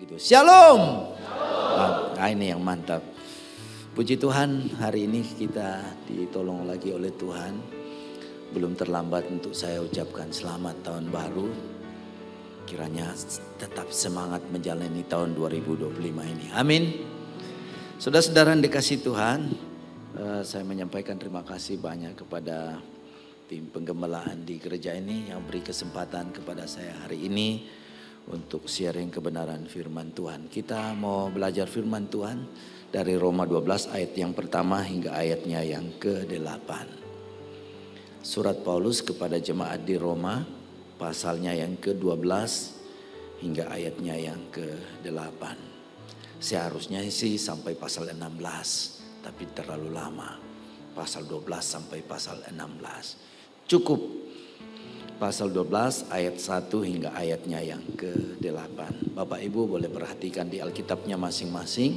Gitu. Shalom. Nah, ini yang mantap. Puji Tuhan, hari ini kita ditolong lagi oleh Tuhan. Belum terlambat untuk saya ucapkan selamat tahun baru. Kiranya tetap semangat menjalani tahun 2025 ini. Amin. Saudara-saudara yang dikasihi Tuhan, saya menyampaikan terima kasih banyak kepada tim penggembalaan di gereja ini yang beri kesempatan kepada saya hari ini untuk sharing kebenaran firman Tuhan. Kita mau belajar firman Tuhan dari Roma 12 ayat yang pertama hingga ayatnya yang ke-8. Surat Paulus kepada jemaat di Roma pasalnya yang ke-12 hingga ayatnya yang ke-8. Seharusnya sih sampai pasal 16, tapi terlalu lama. Pasal 12 sampai pasal 16. Cukup pasal 12 ayat 1 hingga ayatnya yang ke-8. Bapak Ibu boleh perhatikan di Alkitabnya masing-masing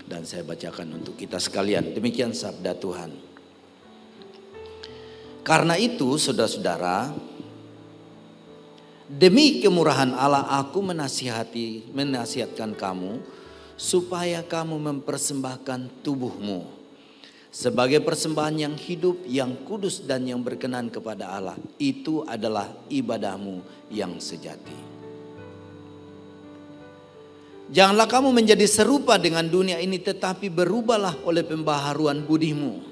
dan saya bacakan untuk kita sekalian. Demikian sabda Tuhan. Karena itu saudara-saudara, demi kemurahan Allah aku menasihatkan kamu supaya kamu mempersembahkan tubuhmu sebagai persembahan yang hidup, yang kudus dan yang berkenan kepada Allah. Itu adalah ibadahmu yang sejati. Janganlah kamu menjadi serupa dengan dunia ini, tetapi berubahlah oleh pembaharuan budimu.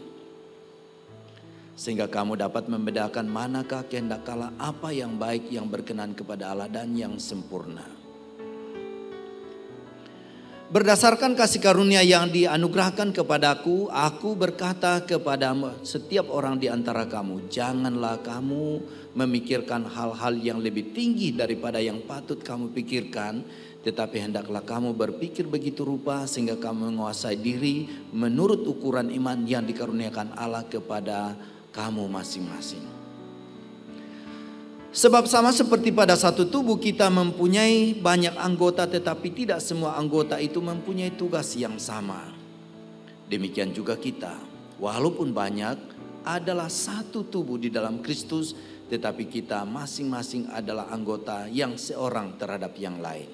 Sehingga kamu dapat membedakan manakah kehendak Allah, apa yang baik, yang berkenan kepada Allah dan yang sempurna. Berdasarkan kasih karunia yang dianugerahkan kepadaku, aku berkata kepada setiap orang di antara kamu, janganlah kamu memikirkan hal-hal yang lebih tinggi daripada yang patut kamu pikirkan, tetapi hendaklah kamu berpikir begitu rupa sehingga kamu menguasai diri menurut ukuran iman yang dikaruniakan Allah kepada kamu masing-masing. Sebab sama seperti pada satu tubuh kita mempunyai banyak anggota, tetapi tidak semua anggota itu mempunyai tugas yang sama. Demikian juga kita, walaupun banyak, adalah satu tubuh di dalam Kristus, tetapi kita masing-masing adalah anggota yang seorang terhadap yang lain.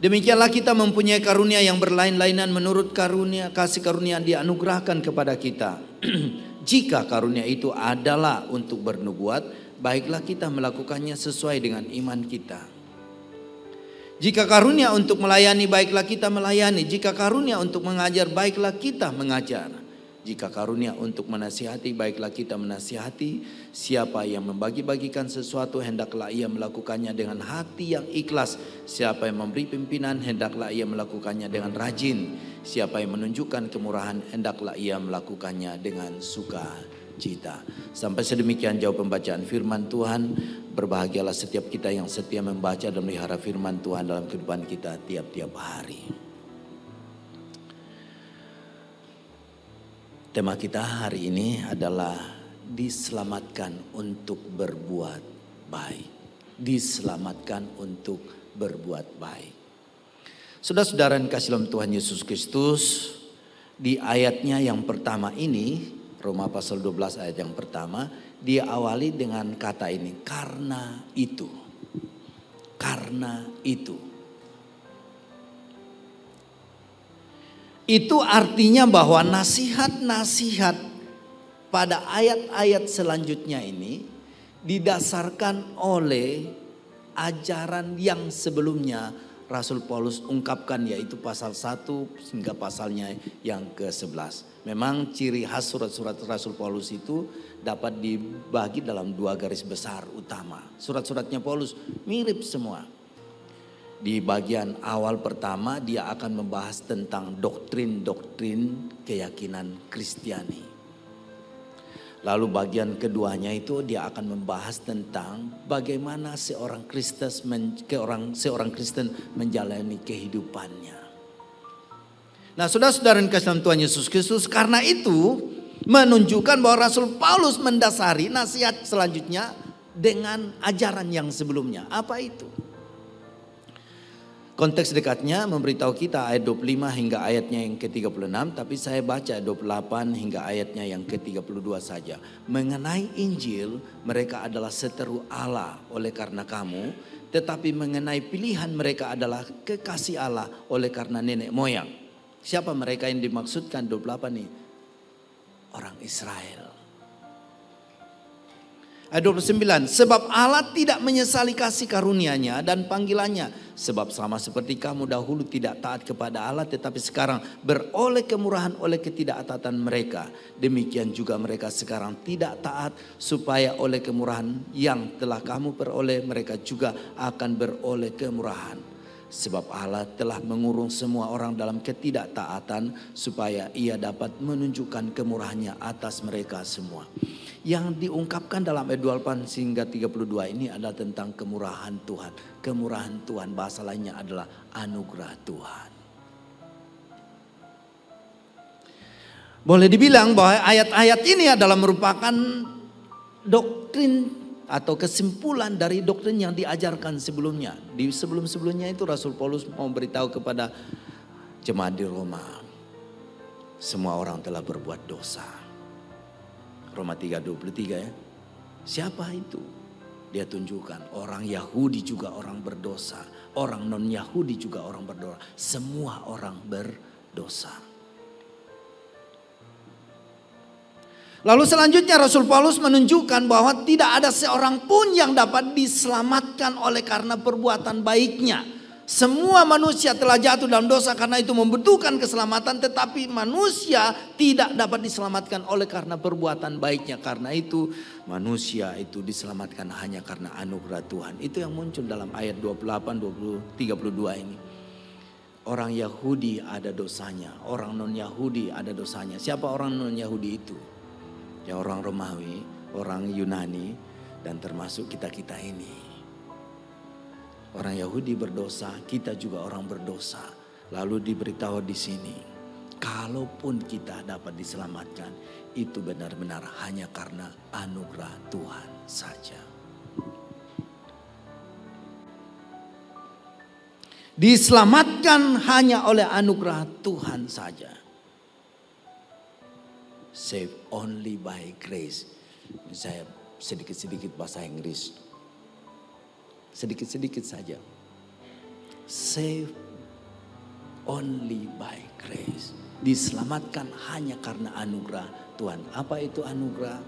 Demikianlah kita mempunyai karunia yang berlain-lainan menurut kasih karunia yang dianugerahkan kepada kita. Jika karunia itu adalah untuk bernubuat, baiklah kita melakukannya sesuai dengan iman kita. Jika karunia untuk melayani, baiklah kita melayani. Jika karunia untuk mengajar, baiklah kita mengajar. Jika karunia untuk menasihati, baiklah kita menasihati. Siapa yang membagi-bagikan sesuatu, hendaklah ia melakukannya dengan hati yang ikhlas. Siapa yang memberi pimpinan, hendaklah ia melakukannya dengan rajin. Siapa yang menunjukkan kemurahan, hendaklah ia melakukannya dengan sukacita. Sampai sedemikian jauh pembacaan firman Tuhan. Berbahagialah setiap kita yang setia membaca dan melihara firman Tuhan dalam kehidupan kita tiap-tiap hari. Tema kita hari ini adalah diselamatkan untuk berbuat baik. Diselamatkan untuk berbuat baik. Saudara-saudara yang kasih dalam Tuhan Yesus Kristus, di ayatnya yang pertama ini, Roma pasal 12 ayat yang pertama, dia awali dengan kata ini, karena itu. Karena itu. Itu artinya bahwa nasihat-nasihat pada ayat-ayat selanjutnya ini didasarkan oleh ajaran yang sebelumnya Rasul Paulus ungkapkan, yaitu pasal 1 hingga pasalnya yang ke-11. Memang ciri khas surat-surat Rasul Paulus itu dapat dibagi dalam dua garis besar utama. Surat-suratnya Paulus mirip semua. Di bagian awal pertama dia akan membahas tentang doktrin-doktrin keyakinan Kristiani. Lalu bagian keduanya itu dia akan membahas tentang bagaimana seorang Kristen menjalani kehidupannya. Nah, saudara-saudara yang kasih dalam Tuhan Yesus Kristus, karena itu menunjukkan bahwa Rasul Paulus mendasari nasihat selanjutnya dengan ajaran yang sebelumnya. Apa itu? Konteks dekatnya memberitahu kita ayat 25 hingga ayatnya yang ke-36. Tapi saya baca 28 hingga ayatnya yang ke-32 saja. Mengenai Injil, mereka adalah seteru Allah oleh karena kamu. Tetapi mengenai pilihan mereka adalah kekasih Allah oleh karena nenek moyang. Siapa mereka yang dimaksudkan 28 nih? Orang Israel. Ayat 29, sebab Allah tidak menyesali kasih karunia-Nya dan panggilannya. Sebab sama seperti kamu dahulu tidak taat kepada Allah, tetapi sekarang beroleh kemurahan oleh ketidaktaatan mereka. Demikian juga mereka sekarang tidak taat, supaya oleh kemurahan yang telah kamu peroleh, mereka juga akan beroleh kemurahan. Sebab Allah telah mengurung semua orang dalam ketidaktaatan, supaya Ia dapat menunjukkan kemurahan-Nya atas mereka semua. Yang diungkapkan dalam ayat 28 hingga 32 ini adalah tentang kemurahan Tuhan. Kemurahan Tuhan, bahasa lainnya adalah anugerah Tuhan. Boleh dibilang bahwa ayat-ayat ini adalah merupakan doktrin atau kesimpulan dari doktrin yang diajarkan sebelumnya. Di sebelum-sebelumnya itu Rasul Paulus mau beritahu kepada jemaat di Roma, semua orang telah berbuat dosa. Roma 3:23 ya. Siapa itu? Dia tunjukkan orang Yahudi juga orang berdosa. Orang non Yahudi juga orang berdosa. Semua orang berdosa. Lalu selanjutnya Rasul Paulus menunjukkan bahwa tidak ada seorang pun yang dapat diselamatkan oleh karena perbuatan baiknya. Semua manusia telah jatuh dalam dosa, karena itu membutuhkan keselamatan. Tetapi manusia tidak dapat diselamatkan oleh karena perbuatan baiknya. Karena itu manusia itu diselamatkan hanya karena anugerah Tuhan. Itu yang muncul dalam ayat 28, 32 ini. Orang Yahudi ada dosanya, orang non Yahudi ada dosanya. Siapa orang non Yahudi itu? Ya orang Romawi, orang Yunani, dan termasuk kita-kita ini. Orang Yahudi berdosa, kita juga orang berdosa. Lalu diberitahu di sini, kalaupun kita dapat diselamatkan, itu benar-benar hanya karena anugerah Tuhan saja. Diselamatkan hanya oleh anugerah Tuhan saja. Saved only by grace. Saya sedikit-sedikit bahasa Inggris. Sedikit-sedikit saja. Saved only by grace. Diselamatkan hanya karena anugerah Tuhan. Apa itu anugerah?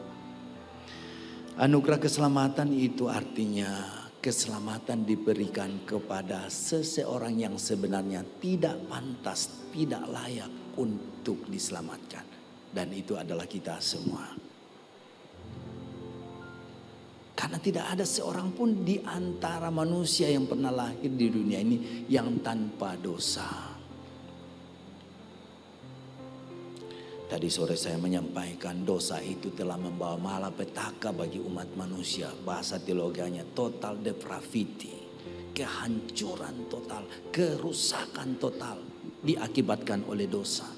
Anugerah keselamatan itu artinya keselamatan diberikan kepada seseorang yang sebenarnya tidak pantas, tidak layak untuk diselamatkan. Dan itu adalah kita semua. Karena tidak ada seorang pun di antara manusia yang pernah lahir di dunia ini yang tanpa dosa. Tadi sore saya menyampaikan dosa itu telah membawa malapetaka bagi umat manusia. Bahasa teologianya total depravity. Kehancuran total, kerusakan total diakibatkan oleh dosa.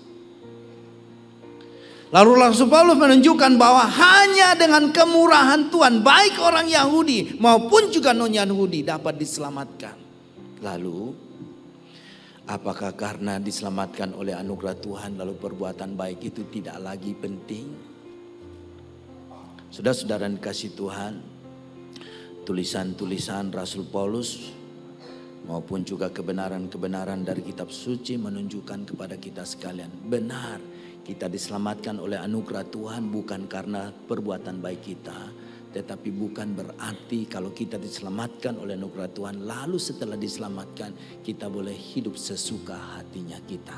Lalu Rasul Paulus menunjukkan bahwa hanya dengan kemurahan Tuhan, baik orang Yahudi maupun juga non-Yahudi dapat diselamatkan. Lalu, apakah karena diselamatkan oleh anugerah Tuhan lalu perbuatan baik itu tidak lagi penting? Saudara-saudara yang dikasihi Tuhan, tulisan-tulisan Rasul Paulus maupun juga kebenaran-kebenaran dari kitab suci menunjukkan kepada kita sekalian, benar kita diselamatkan oleh anugerah Tuhan bukan karena perbuatan baik kita. Tetapi bukan berarti kalau kita diselamatkan oleh anugerah Tuhan, lalu setelah diselamatkan kita boleh hidup sesuka hatinya kita.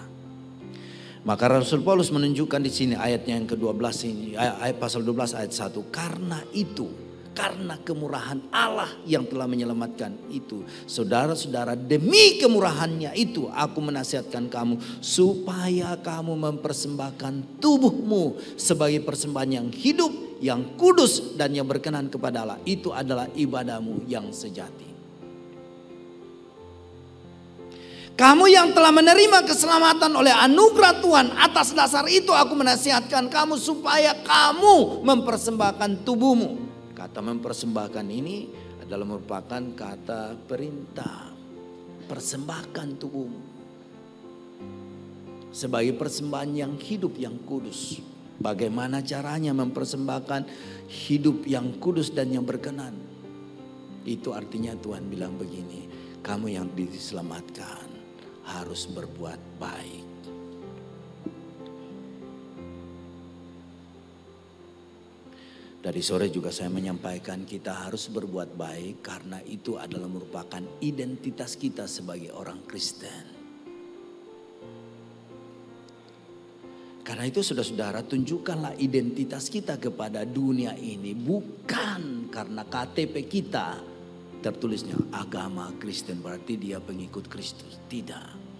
Maka Rasul Paulus menunjukkan di sini ayatnya yang ke-12 ini, ayat pasal 12 ayat 1. Karena itu, karena kemurahan Allah yang telah menyelamatkan itu, saudara-saudara, demi kemurahannya itu aku menasihatkan kamu supaya kamu mempersembahkan tubuhmu sebagai persembahan yang hidup, yang kudus dan yang berkenan kepada Allah. Itu adalah ibadahmu yang sejati. Kamu yang telah menerima keselamatan oleh anugerah Tuhan, atas dasar itu aku menasihatkan kamu supaya kamu mempersembahkan tubuhmu. Kata mempersembahkan ini adalah merupakan kata perintah. Persembahkan tubuhmu sebagai persembahan yang hidup, yang kudus. Bagaimana caranya mempersembahkan hidup yang kudus dan yang berkenan? Itu artinya Tuhan bilang begini, kamu yang diselamatkan harus berbuat baik. Dari sore juga saya menyampaikan kita harus berbuat baik karena itu adalah merupakan identitas kita sebagai orang Kristen. Karena itu saudara-saudara, tunjukkanlah identitas kita kepada dunia ini bukan karena KTP kita tertulisnya agama Kristen berarti dia pengikut Kristus. Tidak.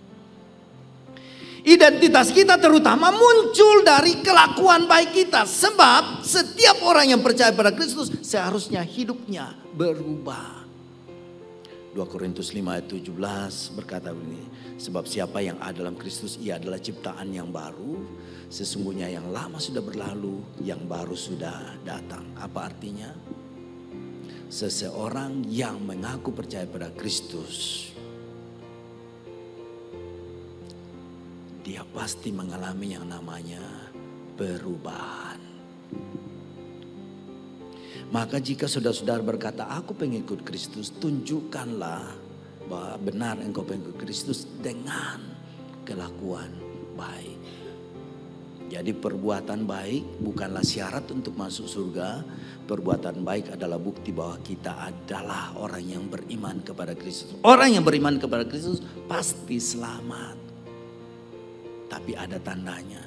Identitas kita terutama muncul dari kelakuan baik kita. Sebab setiap orang yang percaya pada Kristus seharusnya hidupnya berubah. 2 Korintus 5 ayat 17 berkata begini. Sebab siapa yang ada dalam Kristus ia adalah ciptaan yang baru. Sesungguhnya yang lama sudah berlalu, yang baru sudah datang. Apa artinya? Seseorang yang mengaku percaya pada Kristus, dia pasti mengalami yang namanya perubahan. Maka jika saudara-saudara berkata, aku pengikut Kristus, tunjukkanlah bahwa benar engkau pengikut Kristus dengan kelakuan baik. Jadi perbuatan baik bukanlah syarat untuk masuk surga. Perbuatan baik adalah bukti bahwa kita adalah orang yang beriman kepada Kristus. Orang yang beriman kepada Kristus pasti selamat. Tapi ada tandanya,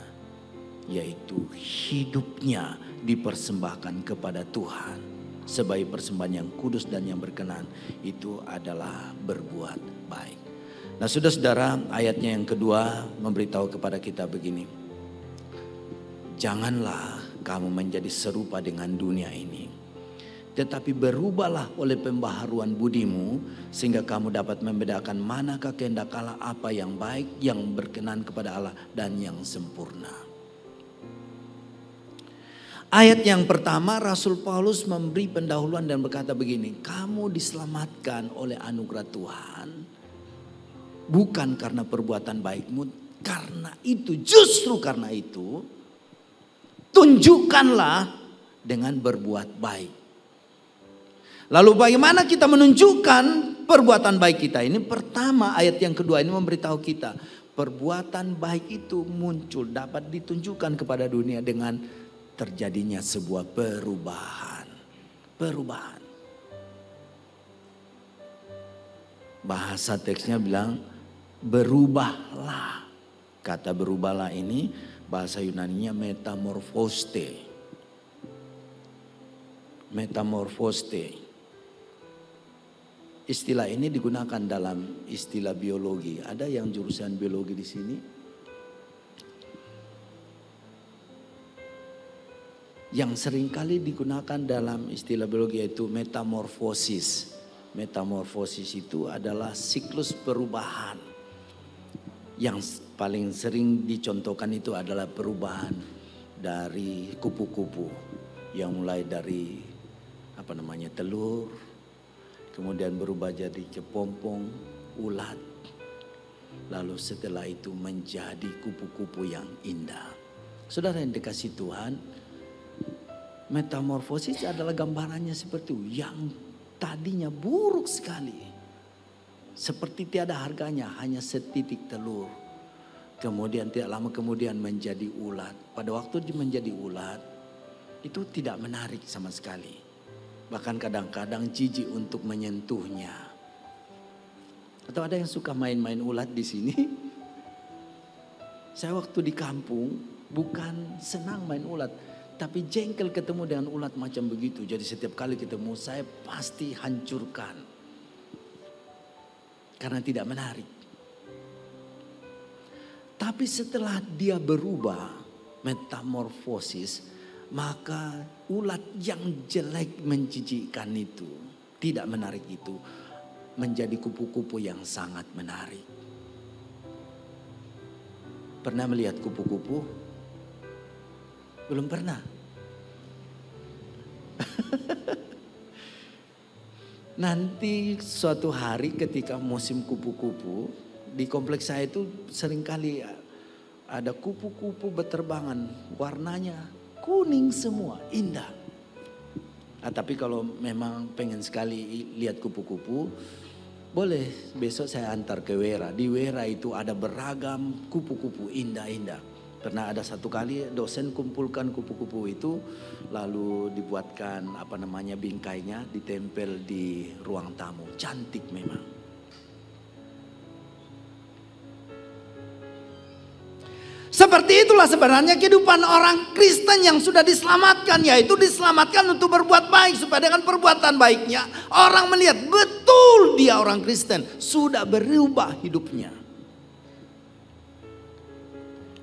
yaitu hidupnya dipersembahkan kepada Tuhan sebagai persembahan yang kudus dan yang berkenan. Itu adalah berbuat baik. Nah saudara-saudara, ayatnya yang kedua memberitahu kepada kita begini. Janganlah kamu menjadi serupa dengan dunia ini, tetapi berubahlah oleh pembaharuan budimu sehingga kamu dapat membedakan manakah kehendak Allah, apa yang baik, yang berkenan kepada Allah dan yang sempurna. Ayat yang pertama Rasul Paulus memberi pendahuluan dan berkata begini, kamu diselamatkan oleh anugerah Tuhan bukan karena perbuatan baikmu. Karena itu, justru karena itu, tunjukkanlah dengan berbuat baik. Lalu bagaimana kita menunjukkan perbuatan baik kita ini? Pertama, ayat yang kedua ini memberitahu kita, perbuatan baik itu muncul, dapat ditunjukkan kepada dunia dengan terjadinya sebuah perubahan. Perubahan. Bahasa teksnya bilang berubahlah. Kata berubahlah ini bahasa Yunaninya metamorfoste. Metamorfoste. Istilah ini digunakan dalam istilah biologi. Ada yang jurusan biologi di sini? Yang seringkali digunakan dalam istilah biologi yaitu metamorfosis. Metamorfosis itu adalah siklus perubahan. Yang paling sering dicontohkan itu adalah perubahan dari kupu-kupu. Yang mulai dari telur, kemudian berubah jadi kepompong, ulat. Lalu setelah itu menjadi kupu-kupu yang indah. Saudara yang dikasihi Tuhan, metamorfosis adalah gambarannya seperti itu. Yang tadinya buruk sekali, seperti tiada harganya, hanya setitik telur. Kemudian tidak lama kemudian menjadi ulat. Pada waktu dia menjadi ulat, itu tidak menarik sama sekali. Bahkan kadang-kadang jijik untuk menyentuhnya. Atau ada yang suka main-main ulat di sini? Saya waktu di kampung bukan senang main ulat, tapi jengkel ketemu dengan ulat macam begitu. Jadi setiap kali ketemu saya pasti hancurkan. Karena tidak menarik. Tapi setelah dia berubah, metamorfosis, maka ulat yang jelek menjijikkan itu, tidak menarik itu, menjadi kupu-kupu yang sangat menarik. Pernah melihat kupu-kupu? Belum pernah. Nanti suatu hari ketika musim kupu-kupu, di kompleks saya itu seringkali ada kupu-kupu berterbangan, warnanya kuning semua, indah. Tapi kalau memang pengen sekali lihat kupu-kupu, boleh besok saya antar ke Wera. Di Wera itu ada beragam kupu-kupu indah-indah. Pernah ada satu kali dosen kumpulkan kupu-kupu itu, lalu dibuatkan bingkainya, ditempel di ruang tamu. Cantik memang. Seperti itulah sebenarnya kehidupan orang Kristen yang sudah diselamatkan, yaitu diselamatkan untuk berbuat baik, supaya dengan perbuatan baiknya orang melihat betul dia orang Kristen, sudah berubah hidupnya.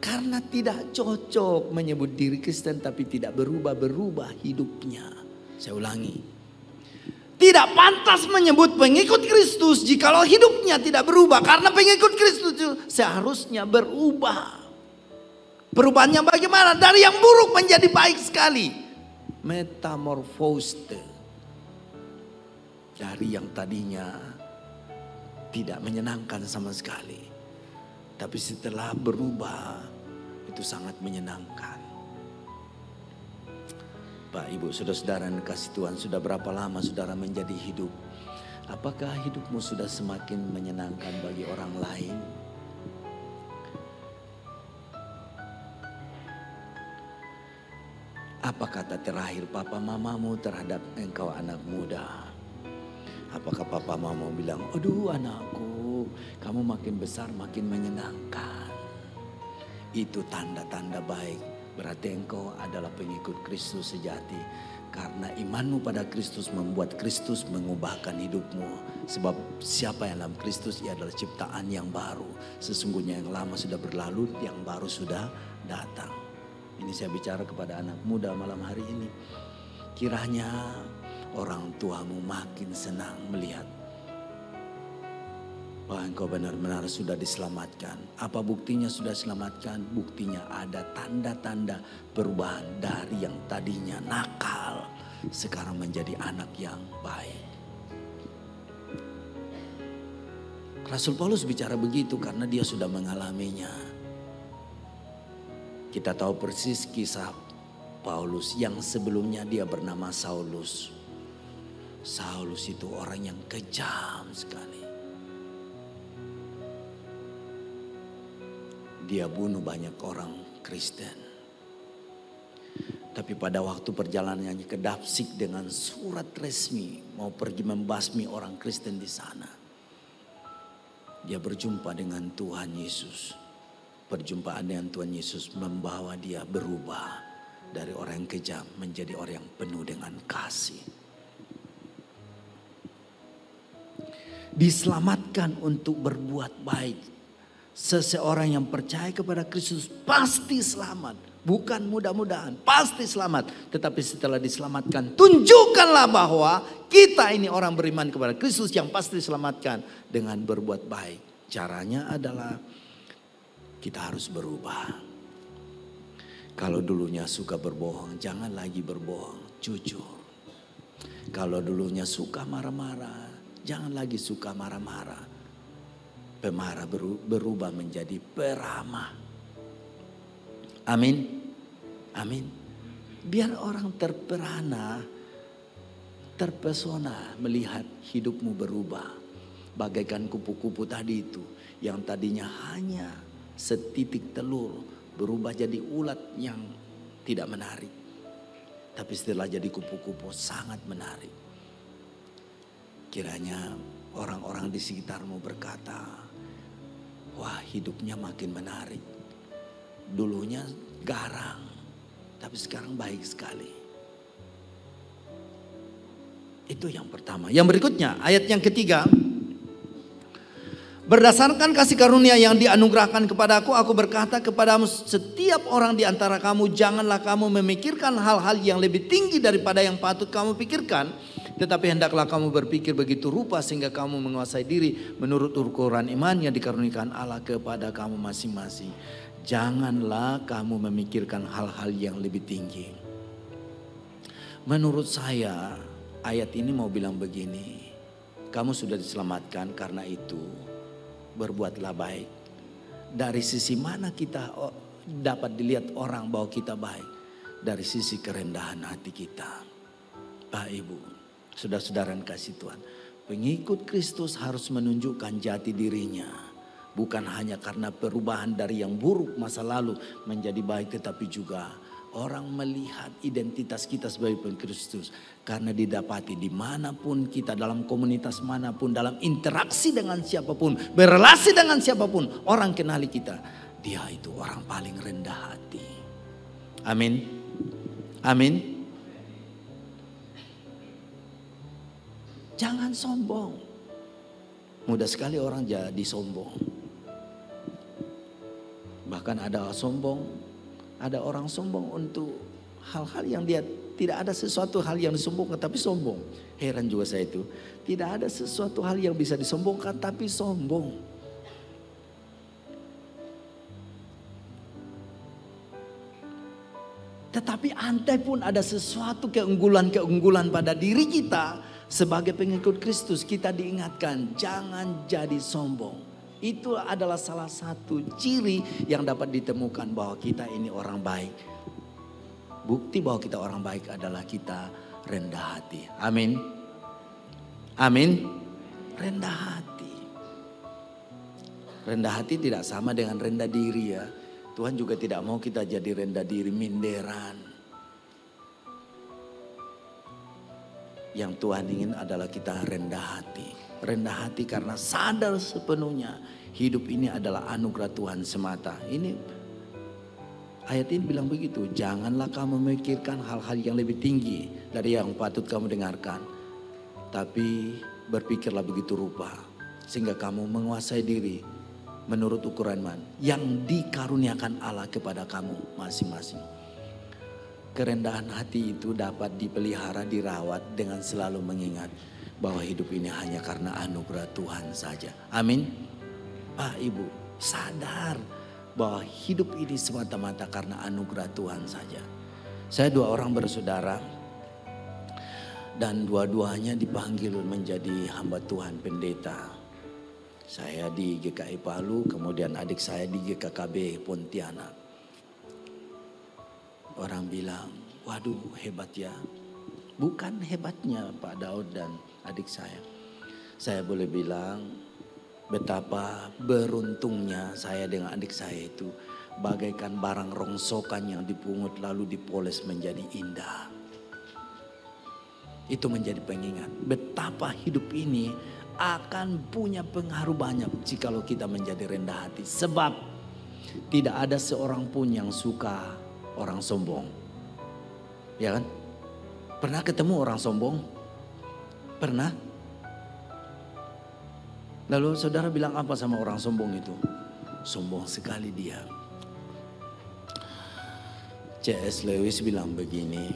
Karena tidak cocok menyebut diri Kristen tapi tidak berubah hidupnya. Saya ulangi. Tidak pantas menyebut pengikut Kristus jikalau hidupnya tidak berubah. Karena pengikut Kristus itu seharusnya berubah. Perubahannya bagaimana? Dari yang buruk menjadi baik sekali. Metamorfose. Dari yang tadinya tidak menyenangkan sama sekali. Tapi setelah berubah, itu sangat menyenangkan. Pak, Ibu, saudara-saudara yang kasih Tuhan, sudah berapa lama saudara menjadi hidup? Apakah hidupmu sudah semakin menyenangkan bagi orang lain? Apa kata terakhir papa mamamu terhadap engkau anak muda? Apakah papa mamamu bilang, aduh anakku, kamu makin besar makin menyenangkan. Itu tanda-tanda baik. Berarti engkau adalah pengikut Kristus sejati. Karena imanmu pada Kristus membuat Kristus mengubahkan hidupmu. Sebab siapa yang dalam Kristus, ia adalah ciptaan yang baru. Sesungguhnya yang lama sudah berlalu, yang baru sudah datang. Ini saya bicara kepada anak muda malam hari ini. Kiranya orang tuamu makin senang melihat bahwa engkau benar-benar sudah diselamatkan. Apa buktinya sudah diselamatkan? Buktinya ada tanda-tanda perubahan dari yang tadinya nakal, sekarang menjadi anak yang baik. Rasul Paulus bicara begitu karena dia sudah mengalaminya. Kita tahu persis kisah Paulus yang sebelumnya dia bernama Saulus. Saulus itu orang yang kejam sekali. Dia bunuh banyak orang Kristen. Tapi pada waktu perjalanannya ke Damsyik dengan surat resmi mau pergi membasmi orang Kristen di sana, dia berjumpa dengan Tuhan Yesus. Perjumpaan dengan Tuhan Yesus membawa dia berubah dari orang yang kejam menjadi orang yang penuh dengan kasih. Diselamatkan untuk berbuat baik. Seseorang yang percaya kepada Kristus pasti selamat. Bukan mudah-mudahan, pasti selamat. Tetapi setelah diselamatkan, tunjukkanlah bahwa kita ini orang beriman kepada Kristus yang pasti diselamatkan dengan berbuat baik. Caranya adalah kita harus berubah. Kalau dulunya suka berbohong, jangan lagi berbohong, jujur. Kalau dulunya suka marah-marah, jangan lagi suka marah-marah. Pemarah berubah menjadi peramah. Amin. Amin. Biar orang terpesona melihat hidupmu berubah. Bagaikan kupu-kupu tadi itu yang tadinya hanya setitik telur berubah jadi ulat yang tidak menarik. Tapi setelah jadi kupu-kupu sangat menarik. Kiranya orang-orang di sekitarmu berkata, wah hidupnya makin menarik. Dulunya garang, tapi sekarang baik sekali. Itu yang pertama. Yang berikutnya, ayat yang ketiga. Berdasarkan kasih karunia yang dianugerahkan kepadaku, aku berkata kepadamu, setiap orang di antara kamu, janganlah kamu memikirkan hal-hal yang lebih tinggi daripada yang patut kamu pikirkan. Tetapi hendaklah kamu berpikir begitu rupa sehingga kamu menguasai diri menurut ukuran iman yang dikaruniakan Allah kepada kamu masing-masing. Janganlah kamu memikirkan hal-hal yang lebih tinggi. Menurut saya ayat ini mau bilang begini, kamu sudah diselamatkan, karena itu berbuatlah baik. Dari sisi mana kita dapat dilihat orang bahwa kita baik? Dari sisi kerendahan hati kita. Pak Ibu, saudara-saudara yang kasih Tuhan. Pengikut Kristus harus menunjukkan jati dirinya. Bukan hanya karena perubahan dari yang buruk masa lalu menjadi baik. Tetapi juga orang melihat identitas kita sebagai pengikut Kristus. Karena didapati dimanapun kita, dalam komunitas manapun, dalam interaksi dengan siapapun, berrelasi dengan siapapun, orang kenali kita. Dia itu orang paling rendah hati. Amin. Amin. Jangan sombong. Mudah sekali orang jadi sombong. Bahkan ada sombong, ada orang sombong untuk hal-hal yang dia tidak ada sesuatu hal yang disombongkan tapi sombong. Heran juga saya itu. Tidak ada sesuatu hal yang bisa disombongkan tapi sombong. Tetapi andai pun ada sesuatu keunggulan-keunggulan pada diri kita. Sebagai pengikut Kristus kita diingatkan jangan jadi sombong. Itu adalah salah satu ciri yang dapat ditemukan bahwa kita ini orang baik. Bukti bahwa kita orang baik adalah kita rendah hati. Amin. Amin. Rendah hati. Rendah hati tidak sama dengan rendah diri ya. Tuhan juga tidak mau kita jadi rendah diri, minderan. Yang Tuhan ingin adalah kita rendah hati. Rendah hati karena sadar sepenuhnya hidup ini adalah anugerah Tuhan semata. Ini ayat ini bilang begitu. Janganlah kamu memikirkan hal-hal yang lebih tinggi dari yang patut kamu dengarkan. Tapi berpikirlah begitu rupa. Sehingga kamu menguasai diri menurut ukuran iman yang dikaruniakan Allah kepada kamu masing-masing. Kerendahan hati itu dapat dipelihara, dirawat dengan selalu mengingat bahwa hidup ini hanya karena anugerah Tuhan saja. Amin. Pak Ibu sadar bahwa hidup ini semata-mata karena anugerah Tuhan saja. Saya 2 orang bersaudara dan dua-duanya dipanggil menjadi hamba Tuhan pendeta. Saya di GKI Palu, kemudian adik saya di GKKB Pontianak. Orang bilang, waduh hebat ya. Bukan hebatnya Pak Daud dan adik saya. Saya boleh bilang betapa beruntungnya saya dengan adik saya itu. Bagaikan barang rongsokan yang dipungut lalu dipoles menjadi indah. Itu menjadi pengingat betapa hidup ini akan punya pengaruh banyak jikalau kita menjadi rendah hati. Sebab tidak ada seorang pun yang suka orang sombong. Ya kan? Pernah ketemu orang sombong? Pernah? Lalu saudara bilang apa sama orang sombong itu? Sombong sekali dia. C.S. Lewis bilang begini.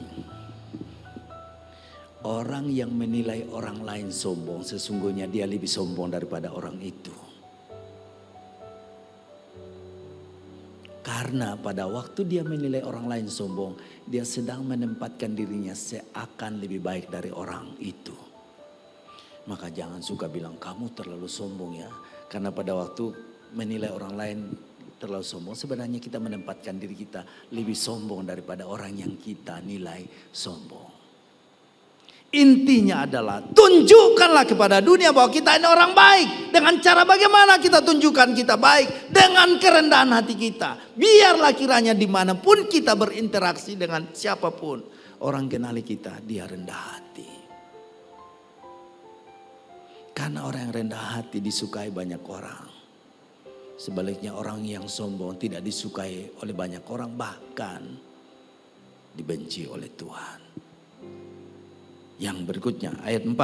Orang yang menilai orang lain sombong, sesungguhnya dia lebih sombong daripada orang itu. Karena pada waktu dia menilai orang lain sombong, dia sedang menempatkan dirinya seakan lebih baik dari orang itu. Maka jangan suka bilang kamu terlalu sombong ya. Karena pada waktu menilai orang lain terlalu sombong, sebenarnya kita menempatkan diri kita lebih sombong daripada orang yang kita nilai sombong. Intinya adalah tunjukkanlah kepada dunia bahwa kita ini orang baik. Dengan cara bagaimana kita tunjukkan kita baik? Dengan kerendahan hati kita. Biarlah kiranya dimanapun kita berinteraksi dengan siapapun. Orang kenali kita, dia rendah hati. Karena orang yang rendah hati disukai banyak orang. Sebaliknya orang yang sombong tidak disukai oleh banyak orang. Bahkan dibenci oleh Tuhan. Yang berikutnya ayat 4.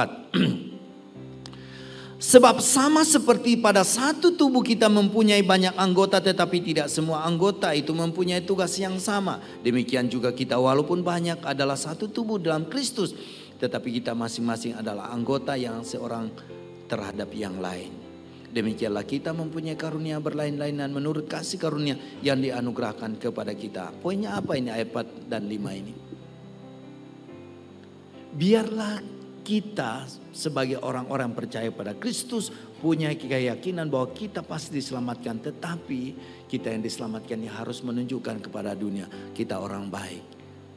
Sebab sama seperti pada satu tubuh kita mempunyai banyak anggota tetapi tidak semua anggota itu mempunyai tugas yang sama. Demikian juga kita walaupun banyak adalah satu tubuh dalam Kristus. Tetapi kita masing-masing adalah anggota yang seorang terhadap yang lain. Demikianlah kita mempunyai karunia berlain-lainan menurut kasih karunia yang dianugerahkan kepada kita. Poinnya apa ini ayat 4 dan 5 ini? Biarlah kita sebagai orang-orang percaya pada Kristus punya keyakinan bahwa kita pasti diselamatkan. Tetapi kita yang diselamatkan ini harus menunjukkan kepada dunia kita orang baik.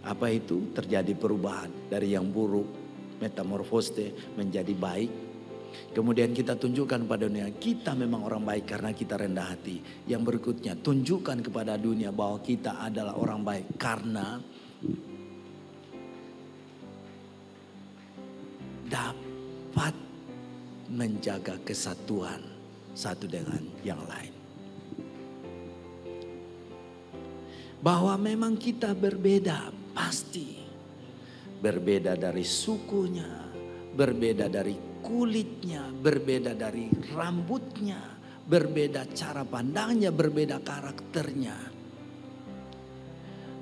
Apa itu? Terjadi perubahan dari yang buruk metamorfose menjadi baik. Kemudian kita tunjukkan pada dunia kita memang orang baik karena kita rendah hati. Yang berikutnya tunjukkan kepada dunia bahwa kita adalah orang baik karena dapat menjaga kesatuan satu dengan yang lain. Bahwa memang kita berbeda, pasti. Berbeda dari sukunya, berbeda dari kulitnya, berbeda dari rambutnya, berbeda cara pandangnya, berbeda karakternya.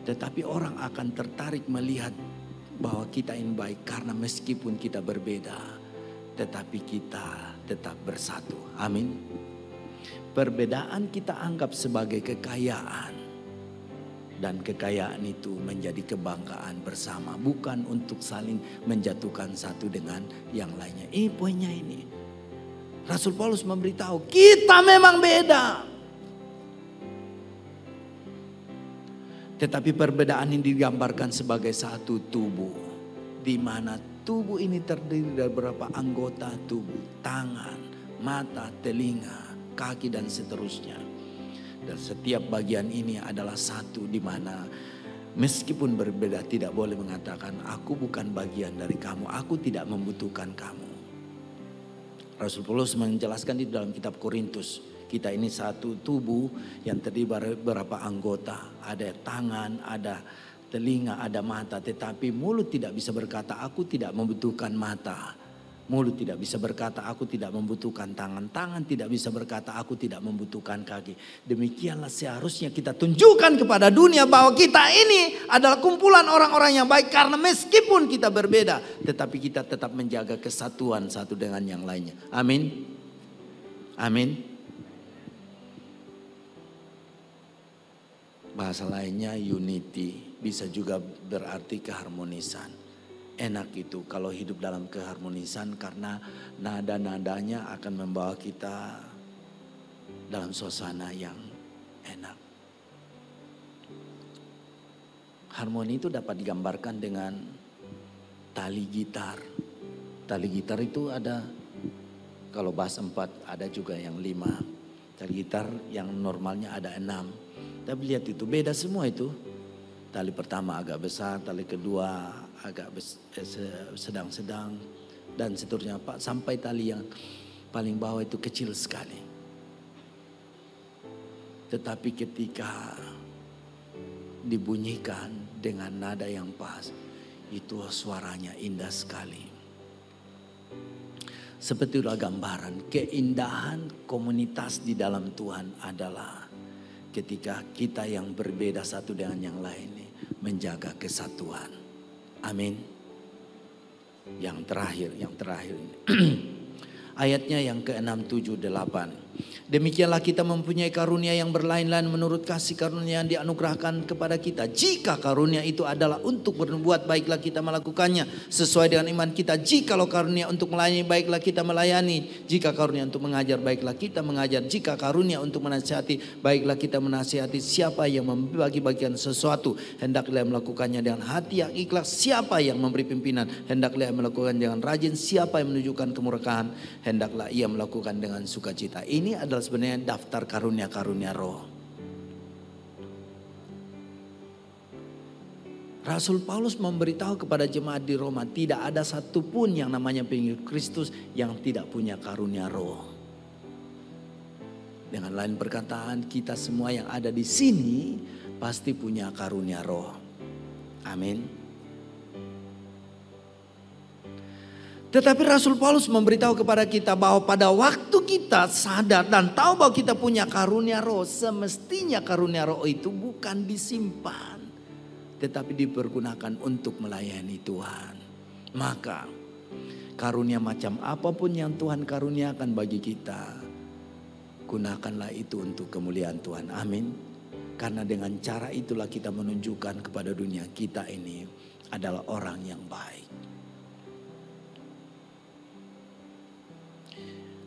Tetapi orang akan tertarik melihat bahwa kita ini baik karena meskipun kita berbeda, tetapi kita tetap bersatu. Amin. Perbedaan kita anggap sebagai kekayaan. Dan kekayaan itu menjadi kebanggaan bersama. Bukan untuk saling menjatuhkan satu dengan yang lainnya. Ini poinnya ini. Rasul Paulus memberitahu kita memang beda. Tetapi perbedaan ini digambarkan sebagai satu tubuh. Di mana tubuh ini terdiri dari beberapa anggota tubuh. Tangan, mata, telinga, kaki dan seterusnya. Dan setiap bagian ini adalah satu di mana meskipun berbeda tidak boleh mengatakan aku bukan bagian dari kamu, aku tidak membutuhkan kamu. Rasul Paulus menjelaskan di dalam kitab Korintus, kita ini satu tubuh yang terdiri dari beberapa anggota, ada tangan, ada telinga, ada mata, tetapi mulut tidak bisa berkata aku tidak membutuhkan mata. Mulut tidak bisa berkata aku tidak membutuhkan tangan. Tangan tidak bisa berkata aku tidak membutuhkan kaki. Demikianlah seharusnya kita tunjukkan kepada dunia bahwa kita ini adalah kumpulan orang-orang yang baik. Karena meskipun kita berbeda, tetapi kita tetap menjaga kesatuan satu dengan yang lainnya. Amin. Amin. Bahasa lainnya unity, bisa juga berarti keharmonisan. Enak itu kalau hidup dalam keharmonisan karena nada-nadanya akan membawa kita dalam suasana yang enak. Harmoni itu dapat digambarkan dengan tali gitar. Tali gitar itu ada, kalau bass 4 ada juga yang 5. Tali gitar yang normalnya ada 6. Tapi lihat itu beda semua itu. Tali pertama agak besar, tali kedua agak sedang-sedang dan seterusnya, Pak, sampai tali yang paling bawah itu kecil sekali. Tetapi ketika dibunyikan dengan nada yang pas, itu suaranya indah sekali. Seperti itulah gambaran keindahan komunitas di dalam Tuhan adalah ketika kita yang berbeda satu dengan yang lain menjaga kesatuan. Amin. Yang terakhir ini. Ayatnya yang ke-6, 7, 8. Demikianlah kita mempunyai karunia yang berlain-lain menurut kasih karunia yang dianugerahkan kepada kita. Jika karunia itu adalah untuk berbuat, baiklah kita melakukannya sesuai dengan iman kita. Jikalau karunia untuk melayani, baiklah kita melayani. Jika karunia untuk mengajar, baiklah kita mengajar. Jika karunia untuk menasihati, baiklah kita menasihati. Siapa yang membagi-bagikan sesuatu, hendaklah melakukannya dengan hati yang ikhlas. Siapa yang memberi pimpinan, hendaklah melakukan dengan rajin. Siapa yang menunjukkan kemurahan, hendaklah ia melakukan dengan sukacita. Ini adalah sebenarnya daftar karunia-karunia roh. Rasul Paulus memberitahu kepada jemaat di Roma, tidak ada satupun yang namanya pengikut Kristus yang tidak punya karunia roh. Dengan lain perkataan, kita semua yang ada di sini pasti punya karunia roh. Amin. Tetapi Rasul Paulus memberitahu kepada kita bahwa pada waktu kita sadar dan tahu bahwa kita punya karunia roh, semestinya karunia roh itu bukan disimpan, tetapi dipergunakan untuk melayani Tuhan. Maka karunia macam apapun yang Tuhan karuniakan bagi kita, gunakanlah itu untuk kemuliaan Tuhan. Amin. Karena dengan cara itulah kita menunjukkan kepada dunia kita ini adalah orang yang baik.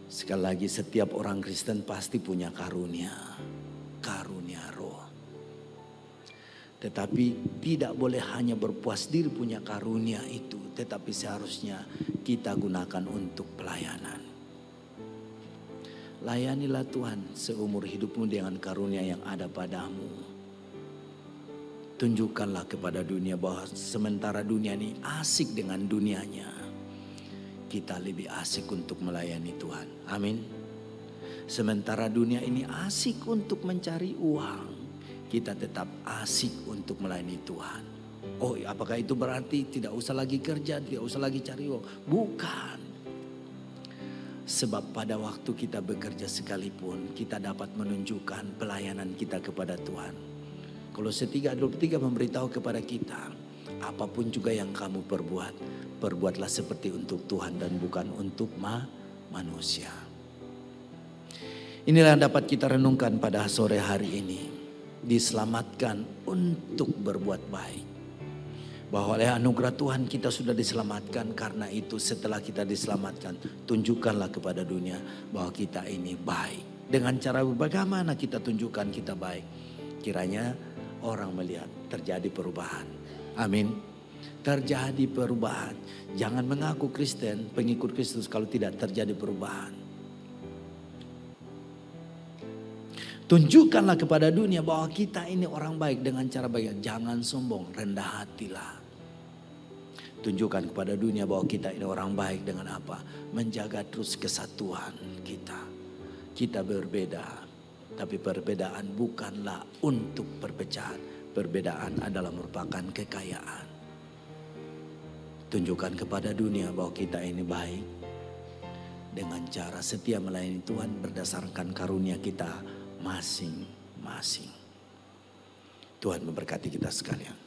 Sekali lagi, setiap orang Kristen pasti punya karunia roh. Tetapi tidak boleh hanya berpuas diri punya karunia itu, tetapi seharusnya kita gunakan untuk pelayanan. Layanilah Tuhan seumur hidupmu dengan karunia yang ada padamu. Tunjukkanlah kepada dunia bahwa sementara dunia ini asik dengan dunianya, kita lebih asik untuk melayani Tuhan. Amin. Sementara dunia ini asik untuk mencari uang, kita tetap asik untuk melayani Tuhan. Oh, apakah itu berarti tidak usah lagi kerja, tidak usah lagi cari uang? Bukan. Sebab pada waktu kita bekerja sekalipun, kita dapat menunjukkan pelayanan kita kepada Tuhan. Kolose 3:23 memberitahu kepada kita, apapun juga yang kamu perbuat, perbuatlah seperti untuk Tuhan dan bukan untuk manusia. Inilah yang dapat kita renungkan pada sore hari ini. Diselamatkan untuk berbuat baik. Bahwa oleh anugerah Tuhan kita sudah diselamatkan, karena itu setelah kita diselamatkan, tunjukkanlah kepada dunia bahwa kita ini baik. Dengan cara bagaimana kita tunjukkan kita baik? Kiranya orang melihat terjadi perubahan. Amin. Terjadi perubahan. Jangan mengaku Kristen, pengikut Kristus kalau tidak terjadi perubahan. Tunjukkanlah kepada dunia bahwa kita ini orang baik dengan cara baik. Jangan sombong, rendah hatilah. Tunjukkan kepada dunia bahwa kita ini orang baik dengan apa? Menjaga terus kesatuan kita. Kita berbeda. Tapi perbedaan bukanlah untuk perpecahan. Perbedaan adalah merupakan kekayaan. Tunjukkan kepada dunia bahwa kita ini baik. Dengan cara setia melayani Tuhan berdasarkan karunia kita masing-masing. Tuhan memberkati kita sekalian.